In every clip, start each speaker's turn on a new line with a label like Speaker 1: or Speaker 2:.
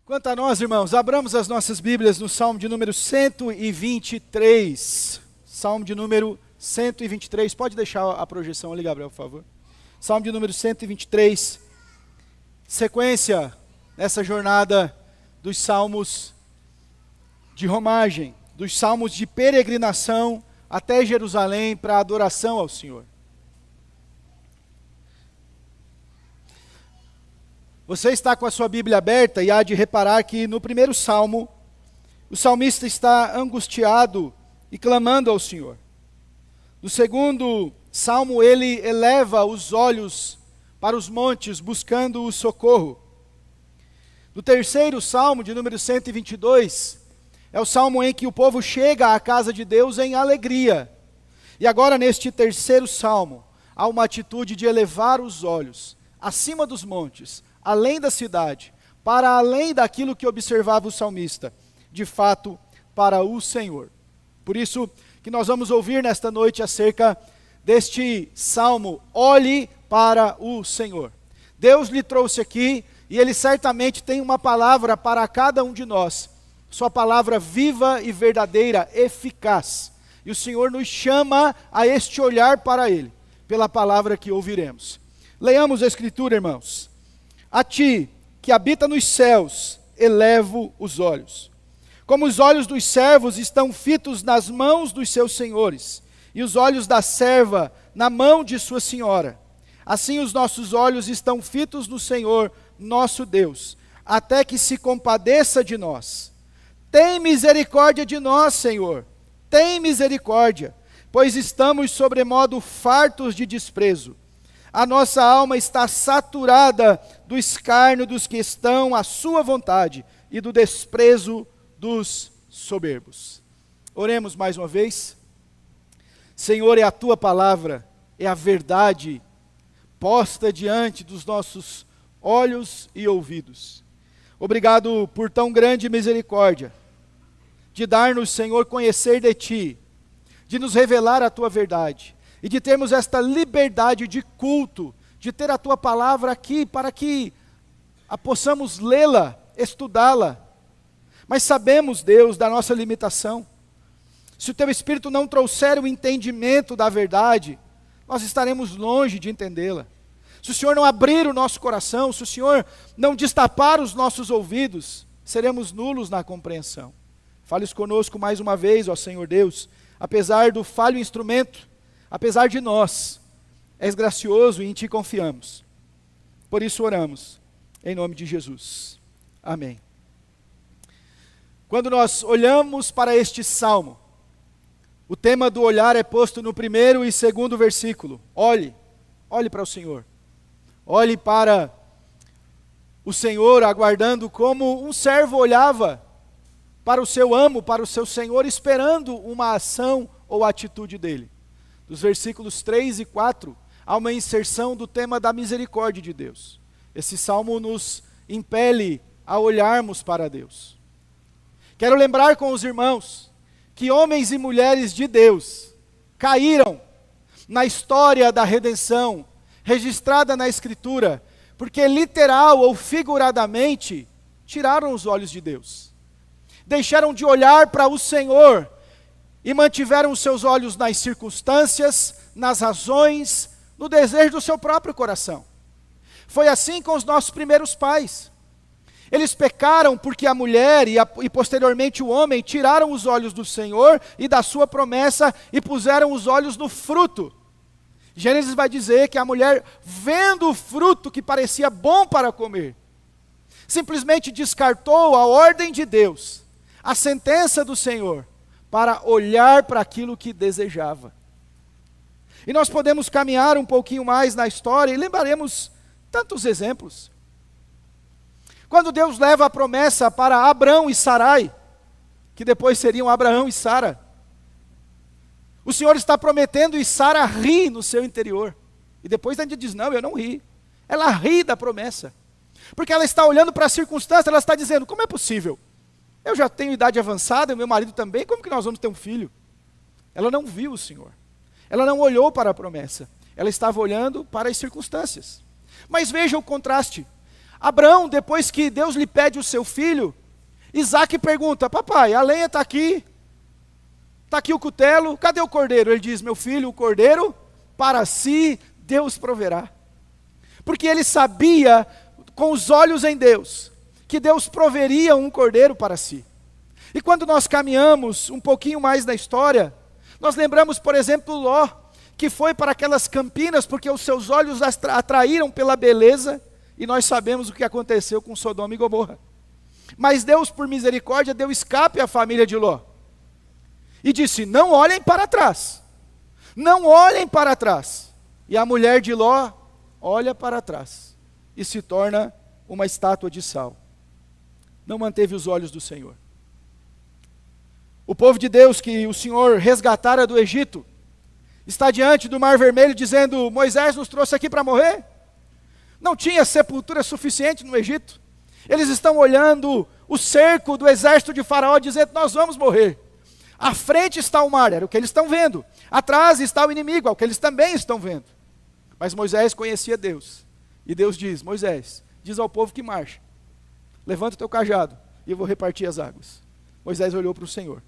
Speaker 1: Quanto a nós, irmãos, abramos as nossas Bíblias no Salmo de número 123. Salmo de número 123. Pode deixar a projeção ali, Gabriel, por favor. Salmo de número 123. Sequência nessa jornada dos salmos de romagem, dos salmos de peregrinação até Jerusalém para adoração ao Senhor. Você está com a sua Bíblia aberta e há de reparar que no primeiro salmo, o salmista está angustiado e clamando ao Senhor. No segundo salmo, ele eleva os olhos para os montes, buscando o socorro. No terceiro salmo, de número 122, é o salmo em que o povo chega à casa de Deus em alegria. E agora, neste terceiro salmo, há uma atitude de elevar os olhos acima dos montes, além da cidade, para além daquilo que observava o salmista, de fato, para o Senhor. Por isso que nós vamos ouvir nesta noite acerca deste salmo, olhe para o Senhor. Deus lhe trouxe aqui e Ele certamente tem uma palavra para cada um de nós, sua palavra viva e verdadeira, eficaz. E o Senhor nos chama a este olhar para Ele, pela palavra que ouviremos. Leiamos a Escritura, irmãos. A ti, que habita nos céus, elevo os olhos. Como os olhos dos servos estão fitos nas mãos dos seus senhores, e os olhos da serva na mão de sua senhora, assim os nossos olhos estão fitos no Senhor, nosso Deus, até que se compadeça de nós. Tem misericórdia de nós, Senhor, tem misericórdia, pois estamos sobremodo fartos de desprezo. A nossa alma está saturada do escárnio dos que estão à sua vontade e do desprezo dos soberbos. Oremos mais uma vez. Senhor, é a tua palavra, é a verdade posta diante dos nossos olhos e ouvidos. Obrigado por tão grande misericórdia, de dar-nos, Senhor, conhecer de ti, de nos revelar a tua verdade, e de termos esta liberdade de culto, de ter a tua palavra aqui, para que possamos lê-la, estudá-la. Mas sabemos, Deus, da nossa limitação. Se o teu Espírito não trouxer o entendimento da verdade, nós estaremos longe de entendê-la. Se o Senhor não abrir o nosso coração, se o Senhor não destapar os nossos ouvidos, seremos nulos na compreensão. Fales conosco mais uma vez, ó Senhor Deus, apesar do falho instrumento, apesar de nós, és gracioso e em ti confiamos. Por isso oramos, em nome de Jesus. Amém. Quando nós olhamos para este salmo, o tema do olhar é posto no primeiro e segundo versículo. Olhe para o Senhor. Olhe para o Senhor, aguardando como um servo olhava para o seu amo, para o seu Senhor, esperando uma ação ou atitude dele. Dos versículos 3 e 4, há uma inserção do tema da misericórdia de Deus. Esse salmo nos impele a olharmos para Deus. Quero lembrar com os irmãos que homens e mulheres de Deus caíram na história da redenção, registrada na Escritura, porque literal ou figuradamente tiraram os olhos de Deus. Deixaram de olhar para o Senhor e mantiveram os seus olhos nas circunstâncias, nas razões, no desejo do seu próprio coração. Foi assim com os nossos primeiros pais. Eles pecaram porque a mulher e posteriormente o homem tiraram os olhos do Senhor e da sua promessa e puseram os olhos no fruto. Gênesis vai dizer que a mulher, vendo o fruto que parecia bom para comer, simplesmente descartou a ordem de Deus, a sentença do Senhor, para olhar para aquilo que desejava. E nós podemos caminhar um pouquinho mais na história e lembraremos tantos exemplos. Quando Deus leva a promessa para Abrão e Sarai, que depois seriam Abraão e Sara, o Senhor está prometendo e Sara ri no seu interior. E depois ainda diz, não, eu não ri. Ela ri da promessa. Porque ela está olhando para a circunstância, ela está dizendo, como é possível? Eu já tenho idade avançada, meu marido também, como que nós vamos ter um filho? Ela não viu o Senhor. Ela não olhou para a promessa. Ela estava olhando para as circunstâncias. Mas veja o contraste. Abraão, depois que Deus lhe pede o seu filho, Isaac pergunta: papai, a lenha está aqui o cutelo, cadê o cordeiro? Ele diz: meu filho, o cordeiro para si Deus proverá. Porque ele sabia, com os olhos em Deus, que Deus proveria um cordeiro para si. E quando nós caminhamos um pouquinho mais na história, nós lembramos, por exemplo, Ló, que foi para aquelas campinas porque os seus olhos atraíram pela beleza, e nós sabemos o que aconteceu com Sodoma e Gomorra. Mas Deus, por misericórdia, deu escape à família de Ló. E disse: não olhem para trás. Não olhem para trás. E a mulher de Ló olha para trás e se torna uma estátua de sal. Não manteve os olhos do Senhor. O povo de Deus que o Senhor resgatara do Egito está diante do Mar Vermelho dizendo: Moisés nos trouxe aqui para morrer? Não tinha sepultura suficiente no Egito. Eles estão olhando o cerco do exército de Faraó dizendo: nós vamos morrer. À frente está o mar, era o que eles estão vendo. Atrás está o inimigo, é o que eles também estão vendo. Mas Moisés conhecia Deus. E Deus diz: Moisés, diz ao povo que marcha. Levanta o teu cajado e eu vou repartir as águas. Moisés olhou para o Senhor.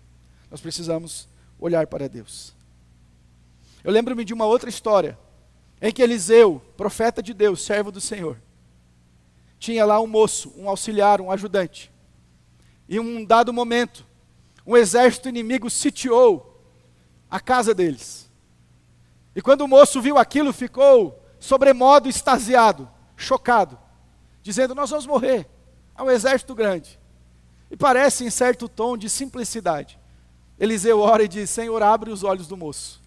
Speaker 1: Nós precisamos olhar para Deus. Eu lembro-me de uma outra história, em que Eliseu, profeta de Deus, servo do Senhor, tinha lá um moço, um auxiliar, um ajudante. E em um dado momento, um exército inimigo sitiou a casa deles. E quando o moço viu aquilo, ficou sobremodo extasiado, chocado, dizendo: nós vamos morrer, há um exército grande. E parece em certo tom de simplicidade. Eliseu ora e diz: Senhor, abre os olhos do moço.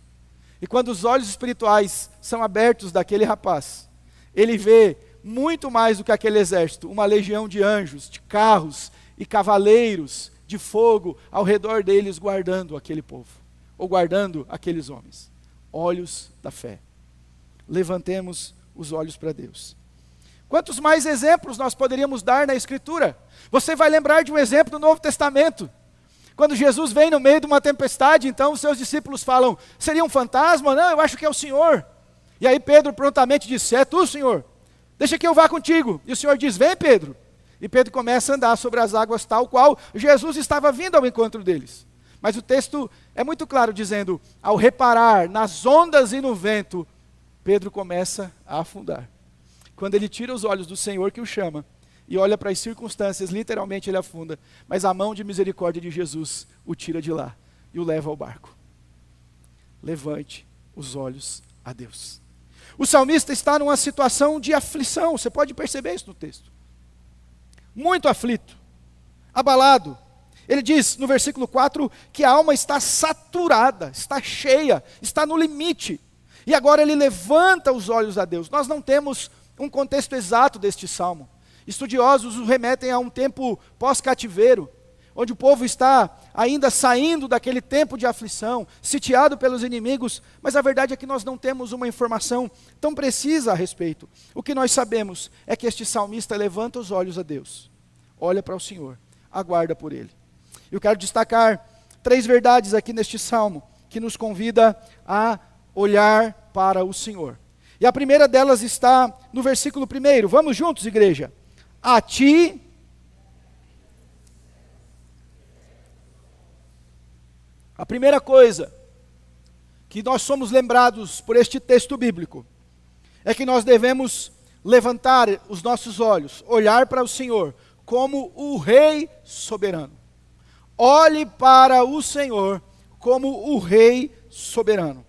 Speaker 1: E quando os olhos espirituais são abertos daquele rapaz, ele vê muito mais do que aquele exército, uma legião de anjos, de carros e cavaleiros de fogo ao redor deles, guardando aquele povo, ou guardando aqueles homens. Olhos da fé. Levantemos os olhos para Deus. Quantos mais exemplos nós poderíamos dar na Escritura? Você vai lembrar de um exemplo do Novo Testamento. Quando Jesus vem no meio de uma tempestade, então os seus discípulos falam: seria um fantasma? Não, eu acho que é o Senhor. E aí Pedro prontamente diz: é tu, Senhor? Deixa que eu vá contigo. E o Senhor diz: vem, Pedro. E Pedro começa a andar sobre as águas tal qual Jesus estava vindo ao encontro deles. Mas o texto é muito claro dizendo: ao reparar nas ondas e no vento, Pedro começa a afundar. Quando ele tira os olhos do Senhor que o chama e olha para as circunstâncias, literalmente ele afunda. Mas a mão de misericórdia de Jesus o tira de lá e o leva ao barco. Levante os olhos a Deus. O salmista está numa situação de aflição, você pode perceber isso no texto. Muito aflito, abalado. Ele diz no versículo 4 que a alma está saturada, está cheia, está no limite. E agora ele levanta os olhos a Deus. Nós não temos um contexto exato deste salmo. Estudiosos o remetem a um tempo pós-cativeiro, onde o povo está ainda saindo daquele tempo de aflição, sitiado pelos inimigos, mas a verdade é que nós não temos uma informação tão precisa a respeito. O que nós sabemos é que este salmista levanta os olhos a Deus, olha para o Senhor, aguarda por Ele. Eu quero destacar 3 verdades aqui neste salmo, que nos convida a olhar para o Senhor. E a primeira delas está no versículo 1. Vamos juntos, igreja? A ti a primeira coisa que nós somos lembrados por este texto bíblico é que nós devemos levantar os nossos olhos, olhar para o Senhor como o Rei soberano. Olhe para o Senhor como o Rei soberano.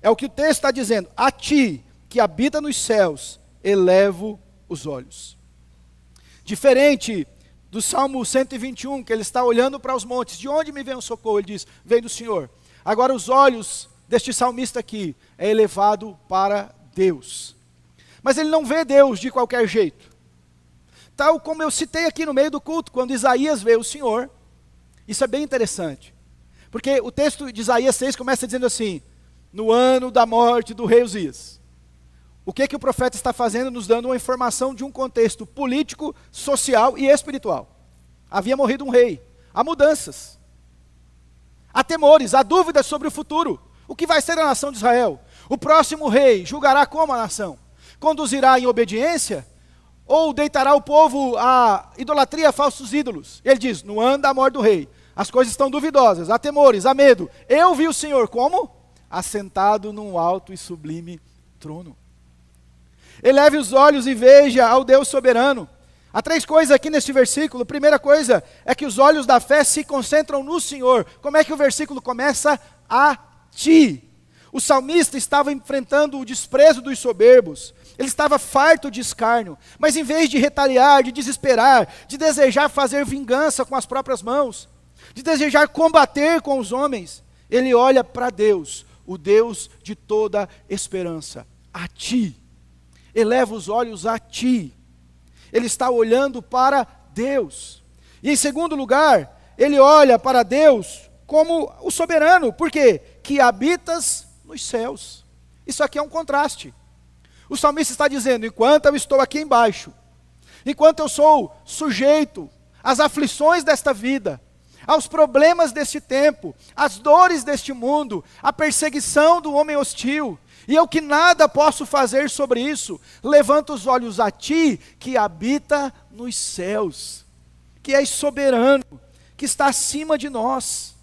Speaker 1: É o que o texto está dizendo: a ti que habita nos céus, elevo os olhos. Diferente do Salmo 121, que ele está olhando para os montes: de onde me vem o socorro? Ele diz: vem do Senhor. Agora os olhos deste salmista aqui é elevado para Deus. Mas ele não vê Deus de qualquer jeito. Tal como eu citei aqui no meio do culto, quando Isaías vê o Senhor. Isso é bem interessante. Porque o texto de Isaías 6 começa dizendo assim: no ano da morte do rei Uzias. O que o profeta está fazendo? Nos dando uma informação de um contexto político, social e espiritual. Havia morrido um rei. Há mudanças. Há temores, há dúvidas sobre o futuro. O que vai ser a nação de Israel? O próximo rei julgará como a nação? Conduzirá em obediência? Ou deitará o povo à idolatria a falsos ídolos? Ele diz, no ano da morte do rei, as coisas estão duvidosas, há temores, há medo. Eu vi o Senhor como? Assentado num alto e sublime trono. Eleve os olhos e veja ao Deus soberano. Há 3 coisas aqui neste versículo. Primeira coisa é que os olhos da fé se concentram no Senhor. Como é que o versículo começa? A ti. O salmista estava enfrentando o desprezo dos soberbos. Ele estava farto de escárnio. Mas em vez de retaliar, de desesperar, de desejar fazer vingança com as próprias mãos, de desejar combater com os homens, ele olha para Deus, o Deus de toda esperança. A ti. Eleva os olhos a ti. Ele está olhando para Deus. E em segundo lugar, ele olha para Deus como o soberano. Por quê? Que habitas nos céus. Isso aqui é um contraste. O salmista está dizendo, enquanto eu estou aqui embaixo, enquanto eu sou sujeito às aflições desta vida, aos problemas deste tempo, às dores deste mundo, à perseguição do homem hostil, e eu que nada posso fazer sobre isso, levanto os olhos a ti, que habita nos céus, que és soberano, que está acima de nós.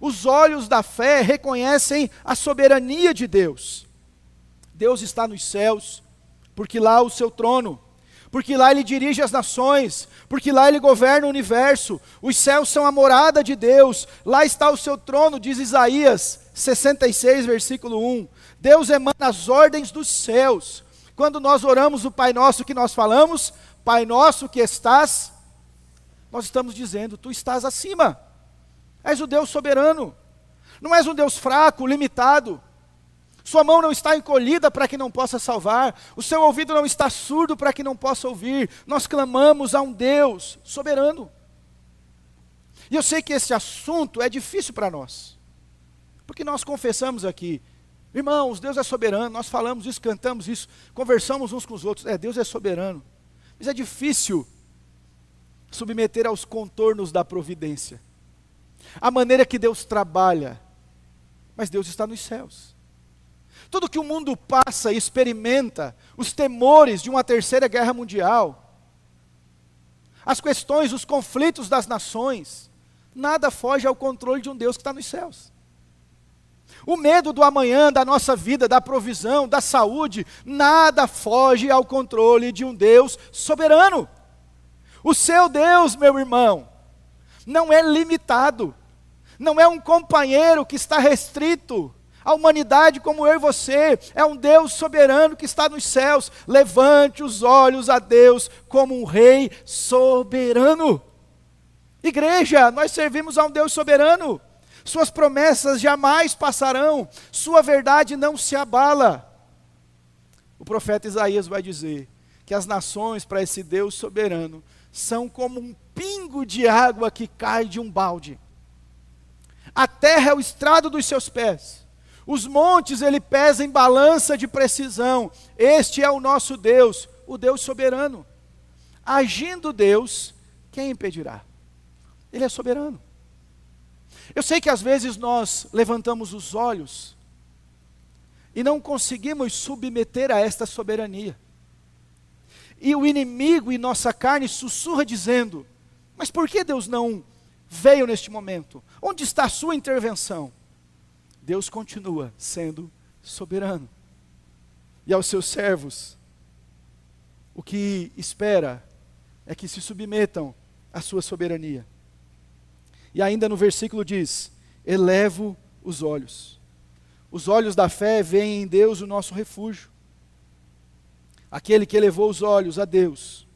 Speaker 1: Os olhos da fé reconhecem a soberania de Deus. Deus está nos céus, porque lá é o seu trono, porque lá Ele dirige as nações, porque lá Ele governa o universo. Os céus são a morada de Deus, lá está o seu trono, diz Isaías 66, versículo 1. Deus emana as ordens dos céus. Quando nós oramos o Pai Nosso, que nós falamos, Pai Nosso que estás, nós estamos dizendo, Tu estás acima. És o Deus soberano. Não és um Deus fraco, limitado. Sua mão não está encolhida para que não possa salvar. O seu ouvido não está surdo para que não possa ouvir. Nós clamamos a um Deus soberano. E eu sei que esse assunto é difícil para nós. Porque nós confessamos aqui, irmãos, Deus é soberano. Nós falamos isso, cantamos isso, conversamos uns com os outros. Deus é soberano. Mas é difícil submeter aos contornos da providência. A maneira que Deus trabalha. Mas Deus está nos céus. Tudo que o mundo passa e experimenta, os temores de uma terceira guerra mundial, as questões, os conflitos das nações, nada foge ao controle de um Deus que está nos céus. O medo do amanhã, da nossa vida, da provisão, da saúde, nada foge ao controle de um Deus soberano. O seu Deus, meu irmão, não é limitado, não é um companheiro que está restrito. A humanidade como eu e você, é um Deus soberano que está nos céus. Levante os olhos a Deus como um rei soberano. Igreja, nós servimos a um Deus soberano. Suas promessas jamais passarão, sua verdade não se abala. O profeta Isaías vai dizer que as nações para esse Deus soberano são como um pingo de água que cai de um balde. A terra é o estrado dos seus pés. Os montes Ele pesa em balança de precisão. Este é o nosso Deus, o Deus soberano. Agindo Deus, quem impedirá? Ele é soberano. Eu sei que às vezes nós levantamos os olhos e não conseguimos submeter a esta soberania. E o inimigo em nossa carne sussurra dizendo, mas por que Deus não veio neste momento? Onde está a sua intervenção? Deus continua sendo soberano. E aos seus servos, o que espera é que se submetam à sua soberania. E ainda no versículo diz, elevo os olhos. Os olhos da fé veem em Deus o nosso refúgio. Aquele que elevou os olhos a Deus,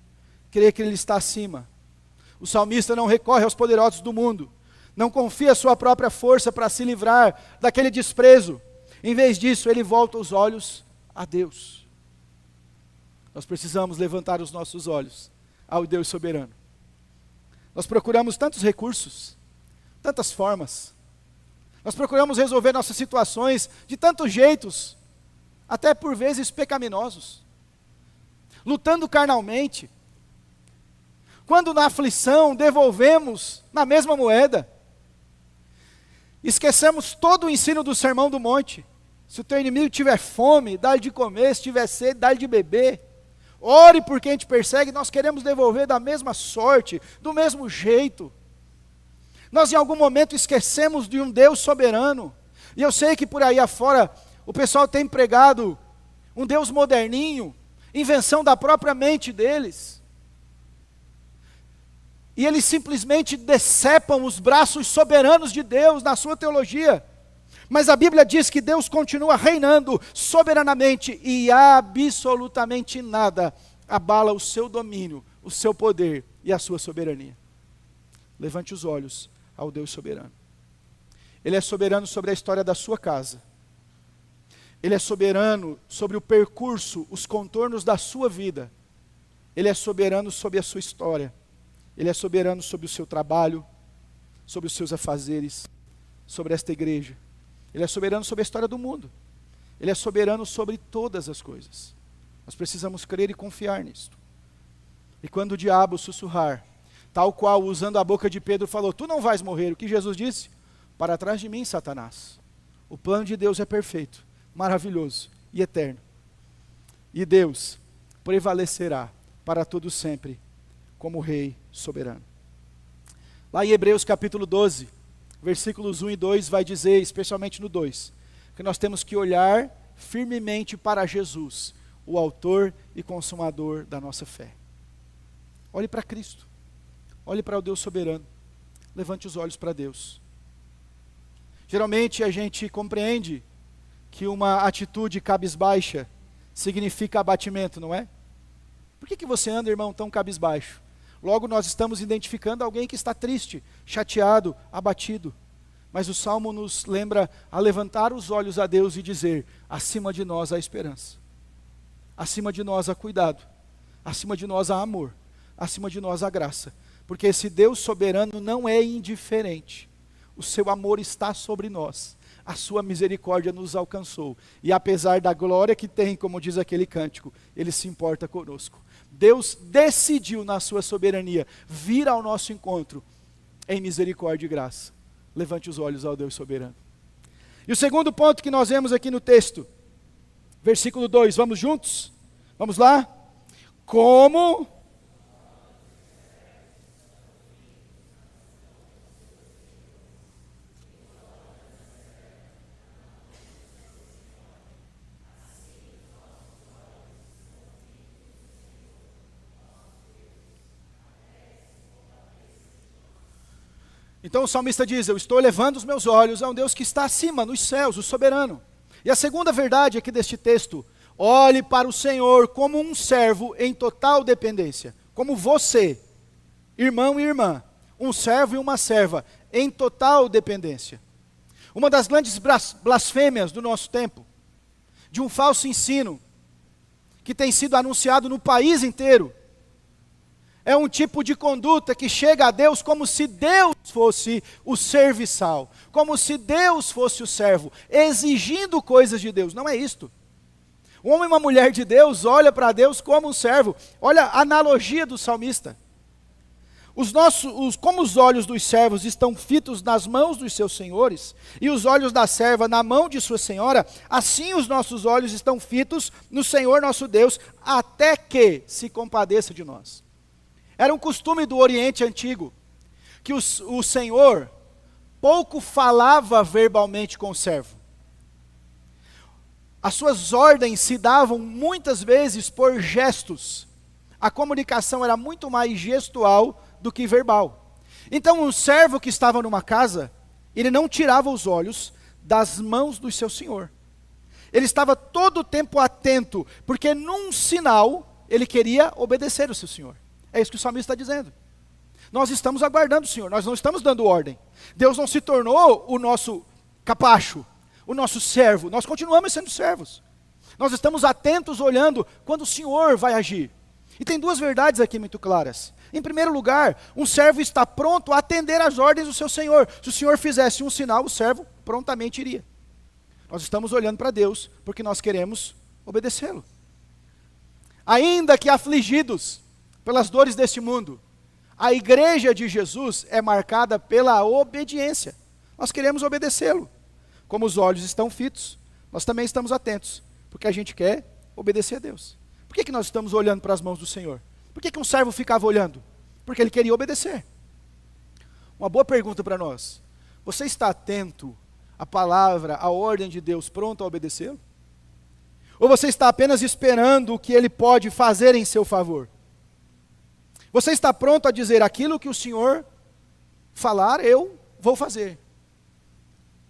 Speaker 1: crê que Ele está acima. O salmista não recorre aos poderosos do mundo, não confia sua própria força para se livrar daquele desprezo. Em vez disso, ele volta os olhos a Deus. Nós precisamos levantar os nossos olhos ao Deus soberano. Nós procuramos tantos recursos, tantas formas. Nós procuramos resolver nossas situações de tantos jeitos, até por vezes pecaminosos. Lutando carnalmente. Quando na aflição devolvemos na mesma moeda. Esquecemos todo o ensino do Sermão do Monte. Se o teu inimigo tiver fome, dá-lhe de comer, se tiver sede, dá-lhe de beber. Ore por quem te persegue, nós queremos devolver da mesma sorte, do mesmo jeito. Nós em algum momento esquecemos de um Deus soberano. E eu sei que por aí afora o pessoal tem pregado um Deus moderninho, invenção da própria mente deles. E eles simplesmente decepam os braços soberanos de Deus na sua teologia. Mas a Bíblia diz que Deus continua reinando soberanamente e absolutamente nada abala o seu domínio, o seu poder e a sua soberania. Levante os olhos ao Deus soberano. Ele é soberano sobre a história da sua casa. Ele é soberano sobre o percurso, os contornos da sua vida. Ele é soberano sobre a sua história. Ele é soberano sobre o seu trabalho, sobre os seus afazeres, sobre esta igreja. Ele é soberano sobre a história do mundo. Ele é soberano sobre todas as coisas. Nós precisamos crer e confiar nisto. E quando o diabo sussurrar, tal qual usando a boca de Pedro falou, tu não vais morrer, o que Jesus disse? Para trás de mim, Satanás. O plano de Deus é perfeito, maravilhoso e eterno. E Deus prevalecerá para todo sempre como Rei soberano. Lá em Hebreus capítulo 12, versículos 1 e 2 vai dizer, especialmente no 2, que nós temos que olhar firmemente para Jesus, o autor e consumador da nossa fé. Olhe para Cristo, olhe para o Deus soberano, levante os olhos para Deus. Geralmente a gente compreende que uma atitude cabisbaixa significa abatimento, não é? Por que você anda, irmão, tão cabisbaixo? Logo nós estamos identificando alguém que está triste, chateado, abatido. Mas o Salmo nos lembra a levantar os olhos a Deus e dizer, acima de nós há esperança. Acima de nós há cuidado. Acima de nós há amor. Acima de nós há graça. Porque esse Deus soberano não é indiferente. O seu amor está sobre nós. A sua misericórdia nos alcançou. E apesar da glória que tem, como diz aquele cântico, Ele se importa conosco. Deus decidiu na sua soberania vir ao nosso encontro em misericórdia e graça. Levante os olhos ao Deus soberano. E o segundo ponto que nós vemos aqui no texto, versículo 2, vamos juntos? Vamos lá? Como... Então o salmista diz, eu estou elevando os meus olhos a um Deus que está acima, nos céus, o soberano. E a segunda verdade aqui deste texto, olhe para o Senhor como um servo em total dependência. Como você, irmão e irmã, um servo e uma serva, em total dependência. Uma das grandes blasfêmias do nosso tempo, de um falso ensino, que tem sido anunciado no país inteiro, é um tipo de conduta que chega a Deus como se Deus fosse o serviçal, como se Deus fosse o servo, exigindo coisas de Deus. Não é isto. Um homem e uma mulher de Deus olha para Deus como um servo. Olha a analogia do salmista. Como os olhos dos servos estão fitos nas mãos dos seus senhores, e os olhos da serva na mão de sua senhora, assim os nossos olhos estão fitos no Senhor nosso Deus, até que se compadeça de nós. Era um costume do Oriente Antigo, que o Senhor pouco falava verbalmente com o servo. As suas ordens se davam muitas vezes por gestos. A comunicação era muito mais gestual do que verbal. Então um servo que estava numa casa, ele não tirava os olhos das mãos do seu senhor. Ele estava todo o tempo atento, porque num sinal ele queria obedecer o seu senhor. É isso que o salmista está dizendo. Nós estamos aguardando o Senhor, nós não estamos dando ordem. Deus não se tornou o nosso capacho, o nosso servo, nós continuamos sendo servos. Nós estamos atentos olhando quando o Senhor vai agir. E tem duas verdades aqui muito claras. Em primeiro lugar, um servo está pronto a atender às ordens do seu Senhor. Se o Senhor fizesse um sinal, o servo prontamente iria. Nós estamos olhando para Deus porque nós queremos obedecê-lo. Ainda que afligidos pelas dores deste mundo, a igreja de Jesus é marcada pela obediência. Nós queremos obedecê-lo. Como os olhos estão fitos, nós também estamos atentos, porque a gente quer obedecer a Deus. Por que nós estamos olhando para as mãos do Senhor? Por que um servo ficava olhando? Porque ele queria obedecer. Uma boa pergunta para nós. Você está atento à palavra, à ordem de Deus, pronto a obedecê-lo? Ou você está apenas esperando o que ele pode fazer em seu favor? Você está pronto a dizer aquilo que o Senhor falar, eu vou fazer.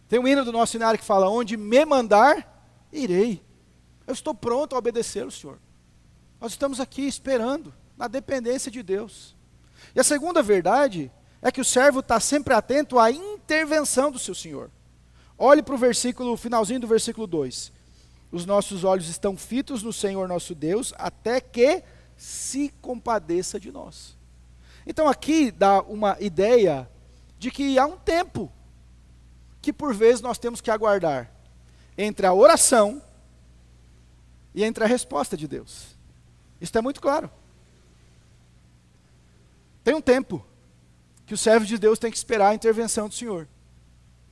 Speaker 1: Tem um hino do nosso cenário que fala, onde me mandar, irei. Eu estou pronto a obedecê-lo, Senhor. Nós estamos aqui esperando, na dependência de Deus. E a segunda verdade é que o servo está sempre atento à intervenção do seu Senhor. Olhe para o finalzinho do versículo 2. Os nossos olhos estão fitos no Senhor nosso Deus, até que se compadeça de nós. Então aqui dá uma ideia de que há um tempo que por vezes nós temos que aguardar entre a oração e entre a resposta de Deus. Isso é muito claro. Tem um tempo que o servo de Deus tem que esperar a intervenção do Senhor.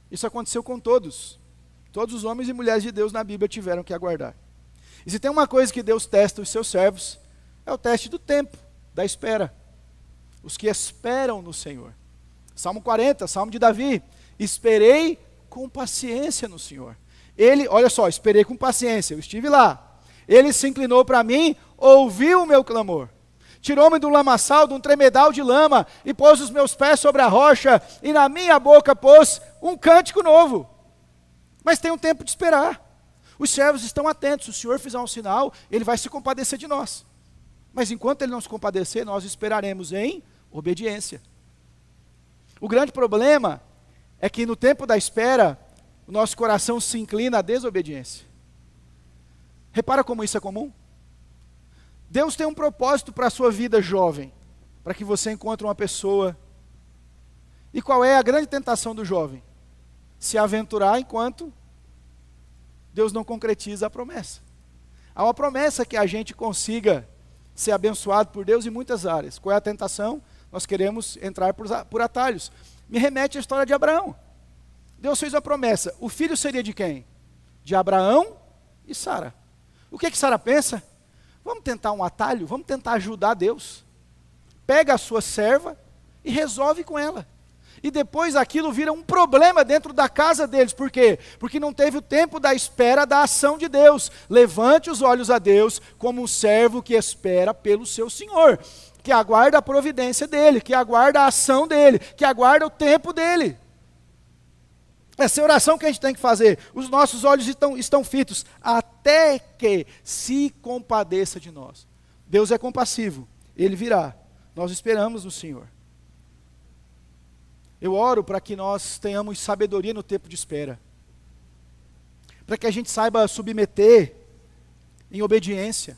Speaker 1: Isso aconteceu com todos. Todos os homens e mulheres de Deus na Bíblia tiveram que aguardar. E se tem uma coisa que Deus testa os seus servos, é o teste do tempo, da espera. Os que esperam no Senhor. Salmo 40, Salmo de Davi. Esperei com paciência no Senhor. Ele, olha só, esperei com paciência, eu estive lá. Ele se inclinou para mim, ouviu o meu clamor. Tirou-me do lamaçal, de um tremedal de lama, e pôs os meus pés sobre a rocha, e na minha boca pôs um cântico novo. Mas tem um tempo de esperar. Os servos estão atentos. Se o Senhor fizer um sinal, Ele vai se compadecer de nós. Mas enquanto Ele não se compadecer, nós esperaremos em obediência. O grande problema é que no tempo da espera, o nosso coração se inclina à desobediência. Repara como isso é comum? Deus tem um propósito para a sua vida jovem, para que você encontre uma pessoa. E qual é a grande tentação do jovem? Se aventurar enquanto Deus não concretiza a promessa. Há uma promessa que a gente consiga ser abençoado por Deus em muitas áreas. Qual é a tentação? Nós queremos entrar por atalhos. Me remete à história de Abraão. Deus fez uma promessa. O filho seria de quem? De Abraão e Sara. O que Sara pensa? Vamos tentar um atalho? Vamos tentar ajudar Deus. Pega a sua serva e resolve com ela. E depois aquilo vira um problema dentro da casa deles. Por quê? Porque não teve o tempo da espera da ação de Deus. Levante os olhos a Deus como um servo que espera pelo seu Senhor, que aguarda a providência dEle, que aguarda a ação dEle, que aguarda o tempo dEle. Essa é a oração que a gente tem que fazer. Os nossos olhos estão fitos até que se compadeça de nós. Deus é compassivo, Ele virá. Nós esperamos no Senhor. Eu oro para que nós tenhamos sabedoria no tempo de espera. Para que a gente saiba submeter em obediência,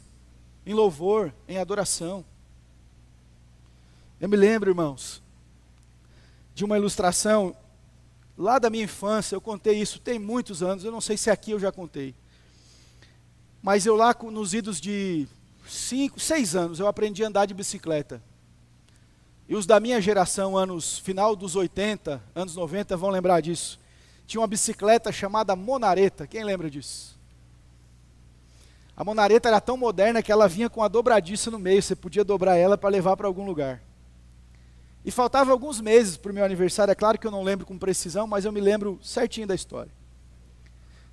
Speaker 1: em louvor, em adoração. Eu me lembro, irmãos, de uma ilustração lá da minha infância. Eu contei isso tem muitos anos, eu não sei se aqui eu já contei. Mas eu lá nos idos de 5, 6 anos, eu aprendi a andar de bicicleta. E os da minha geração, final dos 80, anos 90, vão lembrar disso. Tinha uma bicicleta chamada Monareta. Quem lembra disso? A Monareta era tão moderna que ela vinha com a dobradiça no meio. Você podia dobrar ela para levar para algum lugar. E faltava alguns meses para o meu aniversário. É claro que eu não lembro com precisão, mas eu me lembro certinho da história.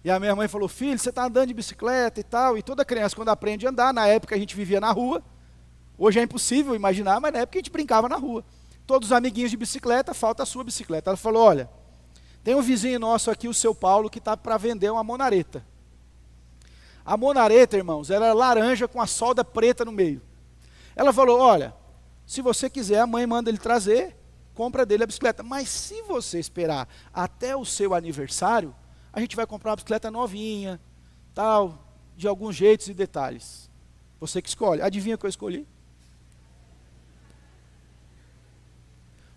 Speaker 1: E a minha mãe falou, filho, você está andando de bicicleta e tal. E toda criança, quando aprende a andar, na época a gente vivia na rua. Hoje é impossível imaginar, mas na época a gente brincava na rua. Todos os amiguinhos de bicicleta, falta a sua bicicleta. Ela falou, olha, tem um vizinho nosso aqui, o seu Paulo, que está para vender uma Monareta. A Monareta, irmãos, ela era laranja com a solda preta no meio. Ela falou, olha, se você quiser, a mãe manda ele trazer, compra dele a bicicleta. Mas se você esperar até o seu aniversário, a gente vai comprar uma bicicleta novinha, tal, de alguns jeitos e detalhes. Você que escolhe. Adivinha o que eu escolhi?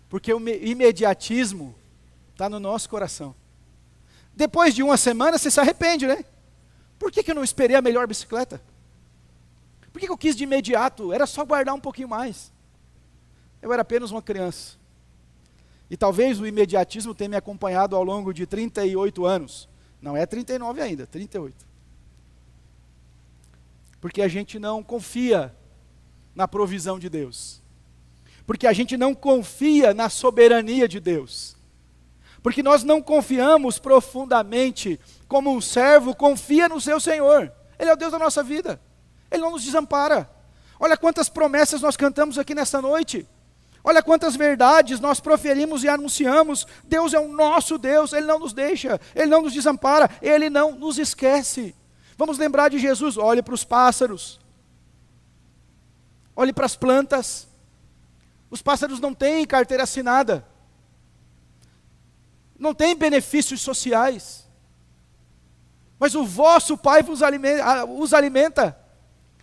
Speaker 1: Porque o imediatismo está no nosso coração. Depois de uma semana, você se arrepende, né? Por que eu não esperei a melhor bicicleta? Por que eu quis de imediato? Era só guardar um pouquinho mais. Eu era apenas uma criança. E talvez o imediatismo tenha me acompanhado ao longo de 38 anos. Não é 39 ainda, 38. Porque a gente não confia na provisão de Deus. Porque a gente não confia na soberania de Deus. Porque nós não confiamos profundamente como um servo confia no seu Senhor. Ele é o Deus da nossa vida. Ele não nos desampara. Olha quantas promessas nós cantamos aqui nesta noite. Olha quantas verdades nós proferimos e anunciamos. Deus é o nosso Deus, Ele não nos deixa, Ele não nos desampara, Ele não nos esquece. Vamos lembrar de Jesus, olhe para os pássaros, olhe para as plantas. Os pássaros não têm carteira assinada, não têm benefícios sociais, mas o vosso Pai os alimenta.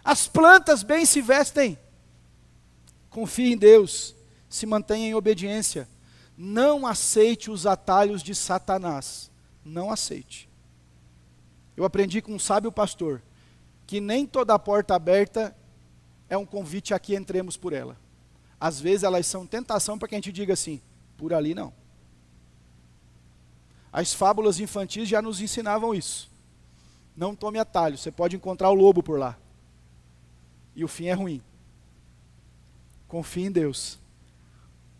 Speaker 1: As plantas bem se vestem. Confie em Deus, se mantenha em obediência. Não aceite os atalhos de Satanás. Não aceite. Eu aprendi com um sábio pastor que nem toda porta aberta é um convite a que entremos por ela. Às vezes elas são tentação para que a gente diga assim, por ali não. As fábulas infantis já nos ensinavam isso. Não tome atalho, você pode encontrar o lobo por lá. E o fim é ruim. Confie em Deus.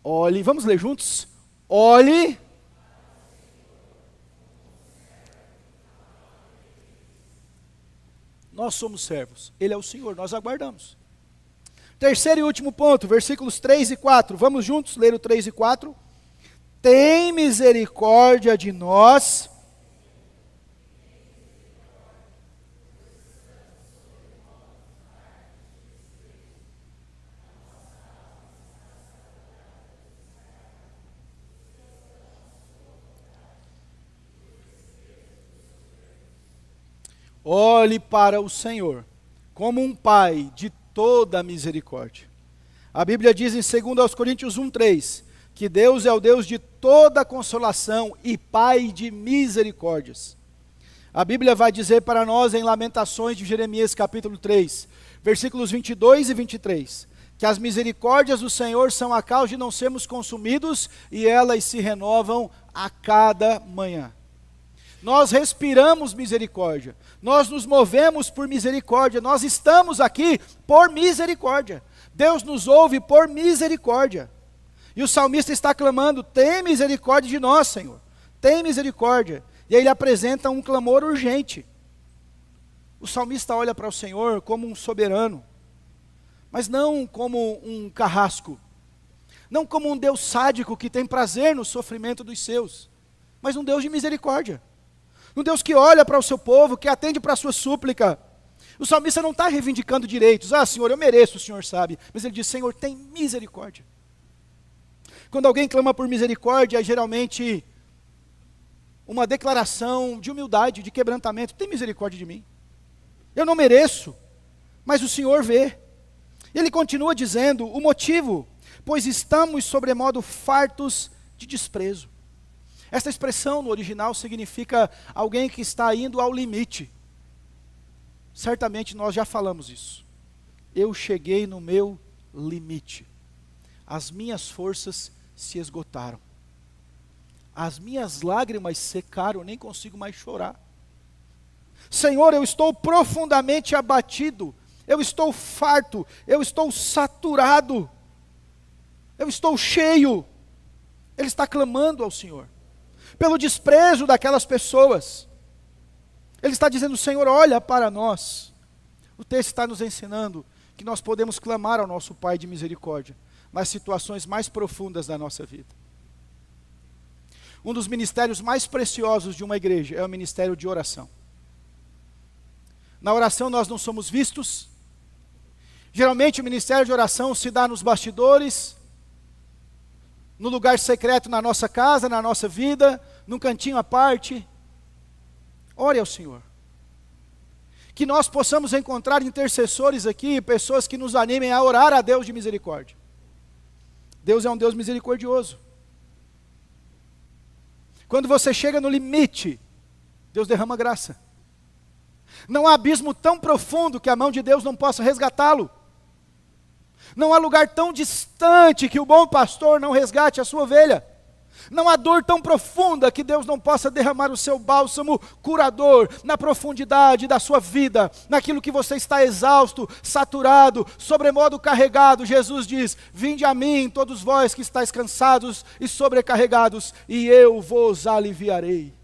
Speaker 1: Olhe, vamos ler juntos? Olhe. Nós somos servos, Ele é o Senhor, nós aguardamos. Terceiro e último ponto, versículos 3 e 4. Vamos juntos ler o 3 e 4. Tem misericórdia de nós. Olhe para o Senhor, como um Pai de toda misericórdia. A Bíblia diz em 2 Coríntios 1:3, que Deus é o Deus de toda consolação e Pai de misericórdias. A Bíblia vai dizer para nós em Lamentações de Jeremias capítulo 3, versículos 22 e 23, que as misericórdias do Senhor são a causa de não sermos consumidos e elas se renovam a cada manhã. Nós respiramos misericórdia, nós nos movemos por misericórdia, nós estamos aqui por misericórdia. Deus nos ouve por misericórdia. E o salmista está clamando, tem misericórdia de nós, Senhor, tem misericórdia. E aí ele apresenta um clamor urgente. O salmista olha para o Senhor como um soberano, mas não como um carrasco, não como um Deus sádico que tem prazer no sofrimento dos seus, mas um Deus de misericórdia. Um Deus que olha para o seu povo, que atende para a sua súplica. O salmista não está reivindicando direitos. Ah, Senhor, eu mereço, o Senhor sabe. Mas ele diz, Senhor, tem misericórdia. Quando alguém clama por misericórdia, é geralmente uma declaração de humildade, de quebrantamento. Tem misericórdia de mim. Eu não mereço, mas o Senhor vê. Ele continua dizendo, o motivo, pois estamos sobremodo fartos de desprezo. Esta expressão no original significa alguém que está indo ao limite. Certamente nós já falamos isso. Eu cheguei no meu limite. As minhas forças se esgotaram. As minhas lágrimas secaram, eu nem consigo mais chorar. Senhor, eu estou profundamente abatido. Eu estou farto. Eu estou saturado. Eu estou cheio. Ele está clamando ao Senhor pelo desprezo daquelas pessoas. Ele está dizendo, Senhor, olha para nós. O texto está nos ensinando que nós podemos clamar ao nosso Pai de misericórdia nas situações mais profundas da nossa vida. Um dos ministérios mais preciosos de uma igreja é o ministério de oração. Na oração nós não somos vistos. Geralmente o ministério de oração se dá nos bastidores, no lugar secreto na nossa casa, na nossa vida, num cantinho à parte. Ore ao Senhor. Que nós possamos encontrar intercessores aqui, pessoas que nos animem a orar a Deus de misericórdia. Deus é um Deus misericordioso. Quando você chega no limite, Deus derrama graça. Não há abismo tão profundo que a mão de Deus não possa resgatá-lo. Não há lugar tão distante que o bom pastor não resgate a sua ovelha. Não há dor tão profunda que Deus não possa derramar o seu bálsamo curador na profundidade da sua vida, naquilo que você está exausto, saturado, sobremodo carregado. Jesus diz: vinde a mim, todos vós que estáis cansados e sobrecarregados, e eu vos aliviarei.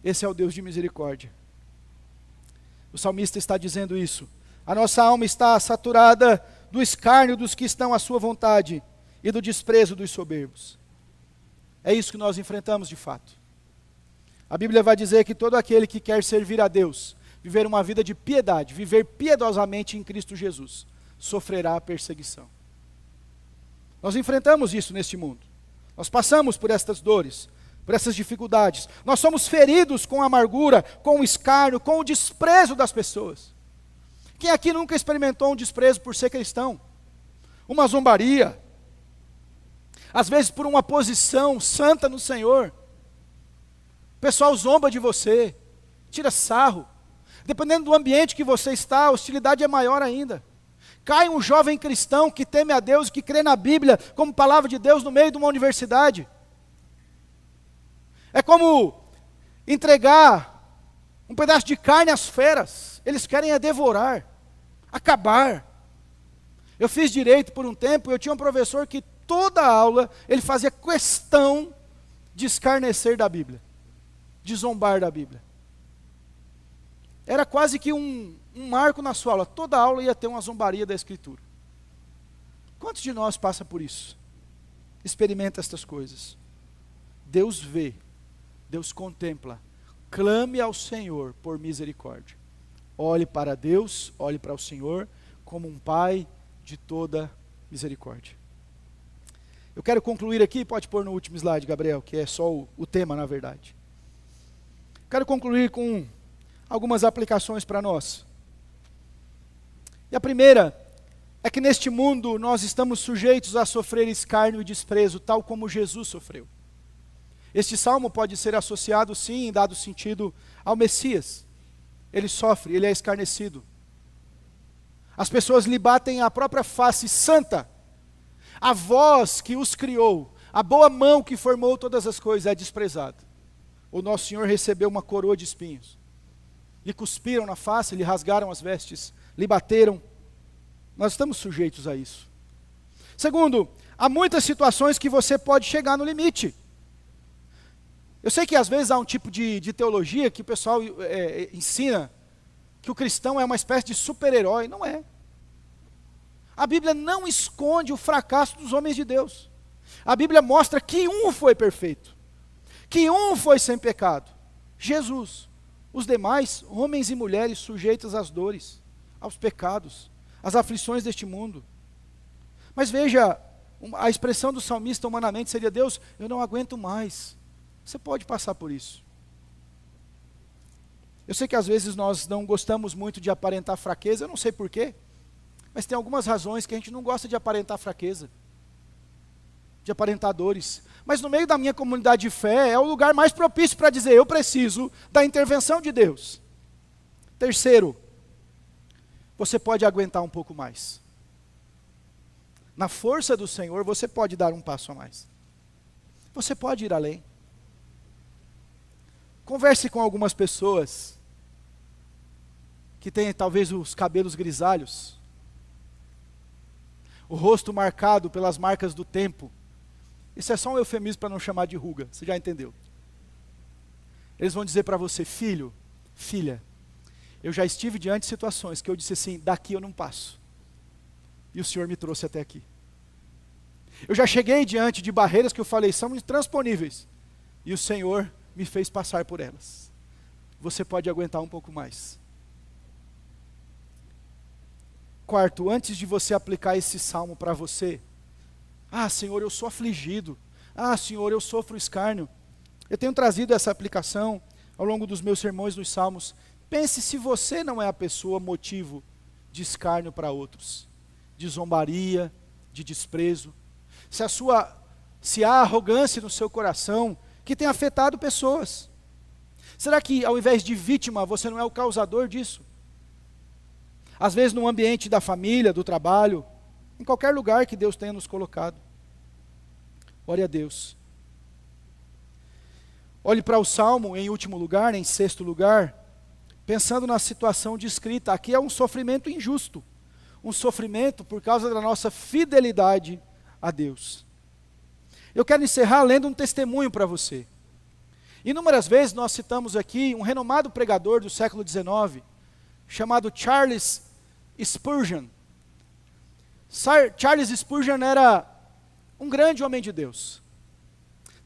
Speaker 1: Esse é o Deus de misericórdia. O salmista está dizendo isso. A nossa alma está saturada do escárnio dos que estão à sua vontade e do desprezo dos soberbos. É isso que nós enfrentamos de fato. A Bíblia vai dizer que todo aquele que quer servir a Deus, viver uma vida de piedade, viver piedosamente em Cristo Jesus, sofrerá perseguição. Nós enfrentamos isso neste mundo. Nós passamos por estas dores, por essas dificuldades. Nós somos feridos com a amargura, com o escárnio, com o desprezo das pessoas. Quem aqui nunca experimentou um desprezo por ser cristão? Uma zombaria? Às vezes por uma posição santa no Senhor. O pessoal zomba de você, tira sarro. Dependendo do ambiente que você está, a hostilidade é maior ainda. Cai um jovem cristão que teme a Deus, que crê na Bíblia como palavra de Deus no meio de uma universidade. É como entregar um pedaço de carne às feras. Eles querem devorar, acabar. Eu fiz direito por um tempo, eu tinha um professor que toda aula ele fazia questão de escarnecer da Bíblia, de zombar da Bíblia. Era quase que um marco na sua aula. Toda aula ia ter uma zombaria da Escritura. Quantos de nós passa por isso? Experimenta estas coisas. Deus vê, Deus contempla. Clame ao Senhor por misericórdia. Olhe para Deus, olhe para o Senhor como um Pai de toda misericórdia. Eu quero concluir aqui, pode pôr no último slide, Gabriel, que é só o tema, na verdade. Quero concluir com algumas aplicações para nós. E a primeira é que neste mundo nós estamos sujeitos a sofrer escárnio e desprezo, tal como Jesus sofreu. Este salmo pode ser associado, sim, em dado sentido, ao Messias. Ele sofre, ele é escarnecido. As pessoas lhe batem a própria face santa. A voz que os criou, a boa mão que formou todas as coisas é desprezada. O nosso Senhor recebeu uma coroa de espinhos. Lhe cuspiram na face, lhe rasgaram as vestes, lhe bateram. Nós estamos sujeitos a isso. Segundo, há muitas situações que você pode chegar no limite. Eu sei que às vezes há um tipo de teologia que o pessoal ensina que o cristão é uma espécie de super-herói. Não é. A Bíblia não esconde o fracasso dos homens de Deus. A Bíblia mostra que um foi perfeito, que um foi sem pecado, Jesus. Os demais, homens e mulheres sujeitos às dores, aos pecados, às aflições deste mundo. Mas veja, a expressão do salmista humanamente seria: Deus, eu não aguento mais. Você pode passar por isso. Eu sei que às vezes nós não gostamos muito de aparentar fraqueza, eu não sei porquê. Mas tem algumas razões que a gente não gosta de aparentar fraqueza, de aparentar dores. Mas no meio da minha comunidade de fé, é o lugar mais propício para dizer: eu preciso da intervenção de Deus. Terceiro, você pode aguentar um pouco mais. Na força do Senhor, você pode dar um passo a mais. Você pode ir além. Converse com algumas pessoas que têm talvez os cabelos grisalhos, o rosto marcado pelas marcas do tempo. Isso é só um eufemismo para não chamar de ruga, você já entendeu. Eles vão dizer para você: filho, filha, eu já estive diante de situações que eu disse assim: daqui eu não passo. E o Senhor me trouxe até aqui. Eu já cheguei diante de barreiras que eu falei, são intransponíveis. E o Senhor me fez passar por elas. Você pode aguentar um pouco mais. Quarto, antes de você aplicar esse salmo para você: ah, Senhor, eu sou afligido. Ah, Senhor, eu sofro escárnio. Eu tenho trazido essa aplicação ao longo dos meus sermões nos salmos. Pense se você não é a pessoa motivo de escárnio para outros, de zombaria, de desprezo. Se há arrogância no seu coração que tem afetado pessoas. Será que ao invés de vítima, você não é o causador disso? Às vezes no ambiente da família, do trabalho, em qualquer lugar que Deus tenha nos colocado. Ore a Deus Olhe para o Salmo, em último lugar, em sexto lugar, pensando na situação descrita. Aqui é um sofrimento injusto, um sofrimento por causa da nossa fidelidade a Deus. Eu quero encerrar lendo um testemunho para você. Inúmeras vezes nós citamos aqui um renomado pregador do século XIX, chamado Charles Spurgeon. Charles Spurgeon era um grande homem de Deus.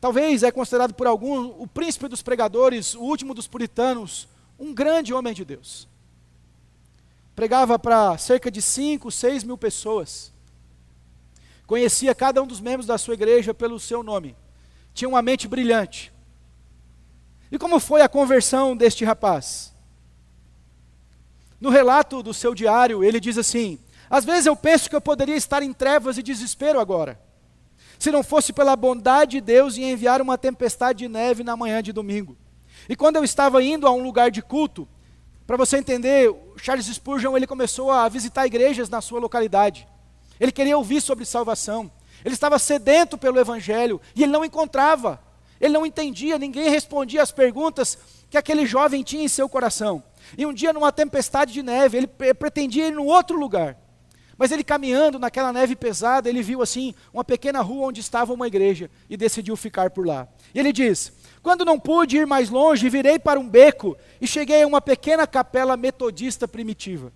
Speaker 1: Talvez é considerado por alguns o príncipe dos pregadores, o último dos puritanos, um grande homem de Deus. Pregava para cerca de 5, 6 mil pessoas. Conhecia cada um dos membros da sua igreja pelo seu nome. Tinha uma mente brilhante. E como foi a conversão deste rapaz? No relato do seu diário, ele diz assim: às vezes eu penso que eu poderia estar em trevas e desespero agora, se não fosse pela bondade de Deus em enviar uma tempestade de neve na manhã de domingo. E quando eu estava indo a um lugar de culto, para você entender, Charles Spurgeon, ele começou a visitar igrejas na sua localidade. Ele queria ouvir sobre salvação. Ele estava sedento pelo evangelho e ele não encontrava. Ele não entendia, ninguém respondia às perguntas que aquele jovem tinha em seu coração. E um dia, numa tempestade de neve, ele pretendia ir num outro lugar. Mas ele caminhando naquela neve pesada, ele viu assim uma pequena rua onde estava uma igreja e decidiu ficar por lá. E ele diz: quando não pude ir mais longe, virei para um beco e cheguei a uma pequena capela metodista primitiva.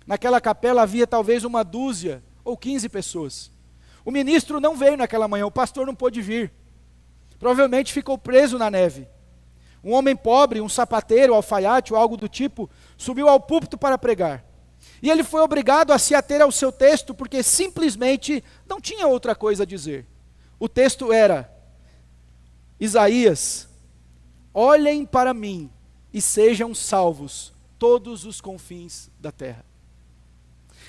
Speaker 1: Naquela capela havia talvez uma dúzia ou 15 pessoas. O ministro não veio naquela manhã, o pastor não pôde vir. Provavelmente ficou preso na neve. Um homem pobre, um sapateiro, alfaiate ou algo do tipo, subiu ao púlpito para pregar. E ele foi obrigado a se ater ao seu texto, porque simplesmente não tinha outra coisa a dizer. O texto era: Isaías, olhem para mim e sejam salvos todos os confins da terra.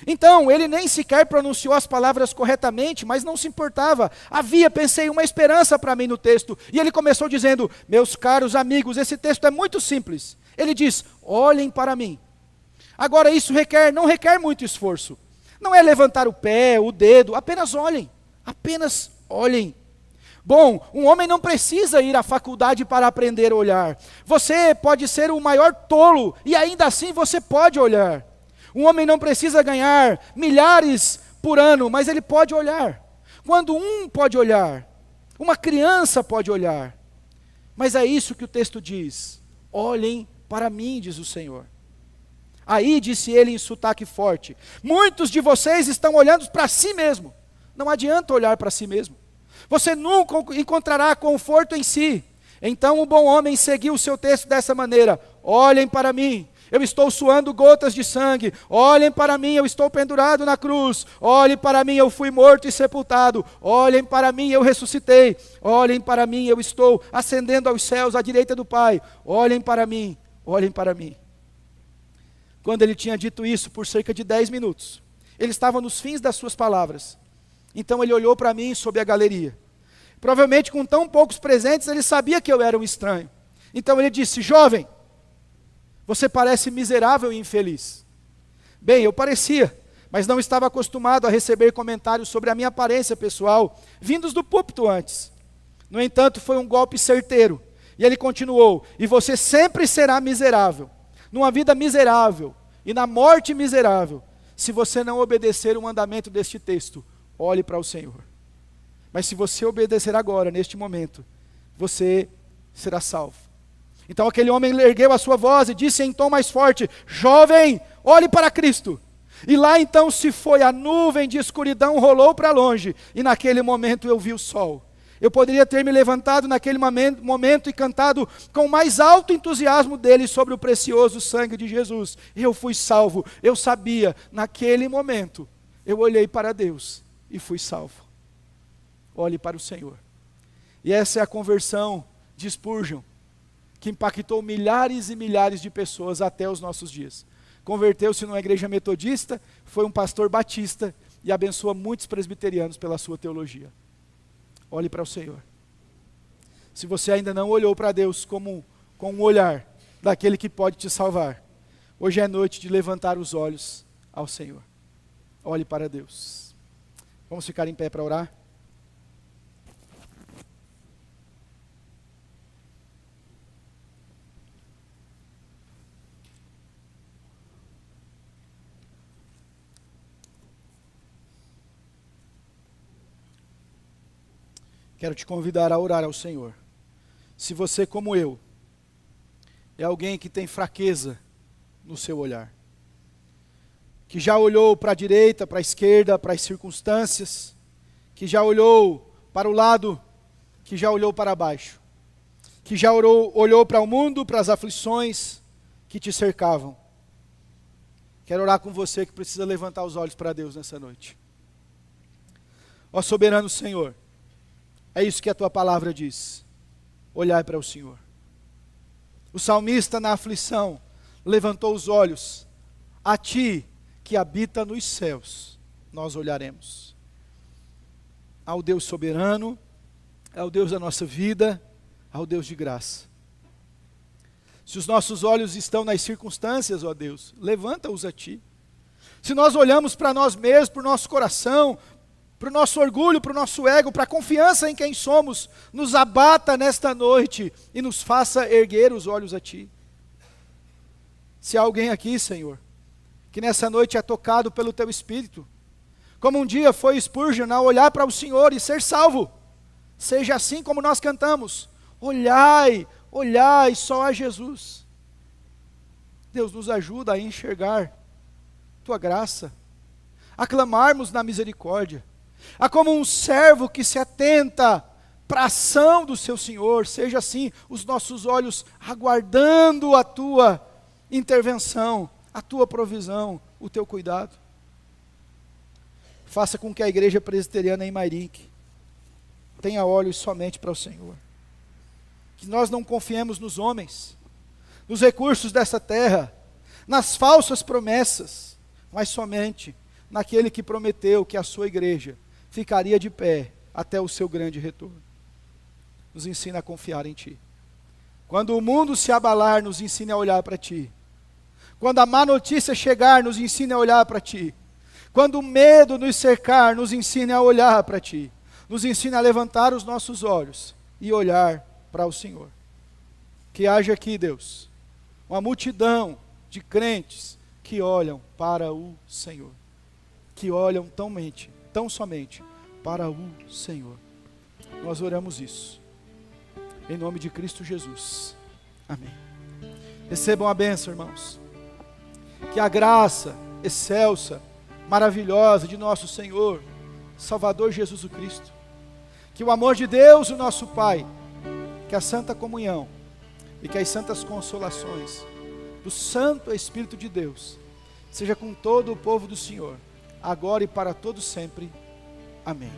Speaker 1: Então, ele nem sequer pronunciou as palavras corretamente, mas não se importava. Havia, pensei, uma esperança para mim no texto. E ele começou dizendo: meus caros amigos, esse texto é muito simples. Ele diz: olhem para mim. Agora, isso não requer muito esforço. Não é levantar o pé, o dedo, apenas olhem. Apenas olhem. Bom, um homem não precisa ir à faculdade para aprender a olhar. Você pode ser o maior tolo e ainda assim você pode olhar. Um homem não precisa ganhar milhares por ano, mas ele pode olhar. Quando um pode olhar, uma criança pode olhar. Mas é isso que o texto diz: olhem para mim, diz o Senhor. Aí disse ele em sotaque forte: muitos de vocês estão olhando para si mesmo. Não adianta olhar para si mesmo. Você nunca encontrará conforto em si. Então o bom homem seguiu o seu texto dessa maneira: olhem para mim. Eu estou suando gotas de sangue. Olhem para mim, eu estou pendurado na cruz. Olhem para mim, eu fui morto e sepultado. Olhem para mim, eu ressuscitei. Olhem para mim, eu estou ascendendo aos céus à direita do Pai. Olhem para mim, olhem para mim. Quando ele tinha dito isso por cerca de 10 minutos, ele estava nos fins das suas palavras. Então ele olhou para mim sob a galeria. Provavelmente com tão poucos presentes, ele sabia que eu era um estranho. Então ele disse: jovem, você parece miserável e infeliz. Bem, eu parecia, mas não estava acostumado a receber comentários sobre a minha aparência pessoal, vindos do púlpito antes. No entanto, foi um golpe certeiro. E ele continuou: e você sempre será miserável, numa vida miserável e na morte miserável, se você não obedecer o mandamento deste texto: olhe para o Senhor. Mas se você obedecer agora, neste momento, você será salvo. Então aquele homem ergueu a sua voz e disse em tom mais forte: jovem, olhe para Cristo. E lá então se foi, a nuvem de escuridão rolou para longe, e naquele momento eu vi o sol. Eu poderia ter me levantado naquele momento e cantado com o mais alto entusiasmo dele sobre o precioso sangue de Jesus. Eu fui salvo, eu sabia, naquele momento, eu olhei para Deus e fui salvo. Olhe para o Senhor. E essa é a conversão de Spurgeon, que impactou milhares e milhares de pessoas até os nossos dias. Converteu-se numa igreja metodista, foi um pastor batista e abençoa muitos presbiterianos pela sua teologia. Olhe para o Senhor. Se você ainda não olhou para Deus com um olhar daquele que pode te salvar, hoje é noite de levantar os olhos ao Senhor. Olhe para Deus. Vamos ficar em pé para orar? Quero te convidar a orar ao Senhor. Se você, como eu, é alguém que tem fraqueza no seu olhar, que já olhou para a direita, para a esquerda, para as circunstâncias, que já olhou para o lado, que já olhou para baixo, que já olhou para o mundo, para as aflições que te cercavam. Quero orar com você que precisa levantar os olhos para Deus nessa noite. Ó soberano Senhor, é isso que a tua palavra diz. Olhai para o Senhor. O salmista na aflição levantou os olhos. A ti que habita nos céus, nós olharemos. Ao Deus soberano, ao Deus da nossa vida, ao Deus de graça. Se os nossos olhos estão nas circunstâncias, ó Deus, levanta-os a ti. Se nós olhamos para nós mesmos, para o nosso coração, para o nosso orgulho, para o nosso ego, para a confiança em quem somos, nos abata nesta noite e nos faça erguer os olhos a ti. Se há alguém aqui, Senhor, que nessa noite é tocado pelo teu Espírito, como um dia foi Spurgeon ao olhar para o Senhor e ser salvo, seja assim como nós cantamos, olhai, olhai só a Jesus. Deus nos ajuda a enxergar tua graça, a clamarmos na misericórdia, a como um servo que se atenta para a ação do seu Senhor, seja assim os nossos olhos aguardando a tua intervenção, a tua provisão, o teu cuidado. Faça com que a igreja presbiteriana em Mairink tenha olhos somente para o Senhor. Que nós não confiemos nos homens, nos recursos dessa terra, nas falsas promessas, mas somente naquele que prometeu que a sua igreja ficaria de pé até o seu grande retorno. Nos ensina a confiar em ti. Quando o mundo se abalar, nos ensine a olhar para ti. Quando a má notícia chegar, nos ensine a olhar para ti. Quando o medo nos cercar, nos ensine a olhar para ti. Nos ensine a levantar os nossos olhos e olhar para o Senhor. Que haja aqui, Deus, uma multidão de crentes que olham para o Senhor. Que olham tão somente para o Senhor. Nós oramos isso. Em nome de Cristo Jesus. Amém. Recebam a bênção, irmãos. Que a graça excelsa, maravilhosa de nosso Senhor, Salvador Jesus o Cristo, que o amor de Deus, o nosso Pai, que a santa comunhão e que as santas consolações do Santo Espírito de Deus seja com todo o povo do Senhor, agora e para todo sempre. Amém.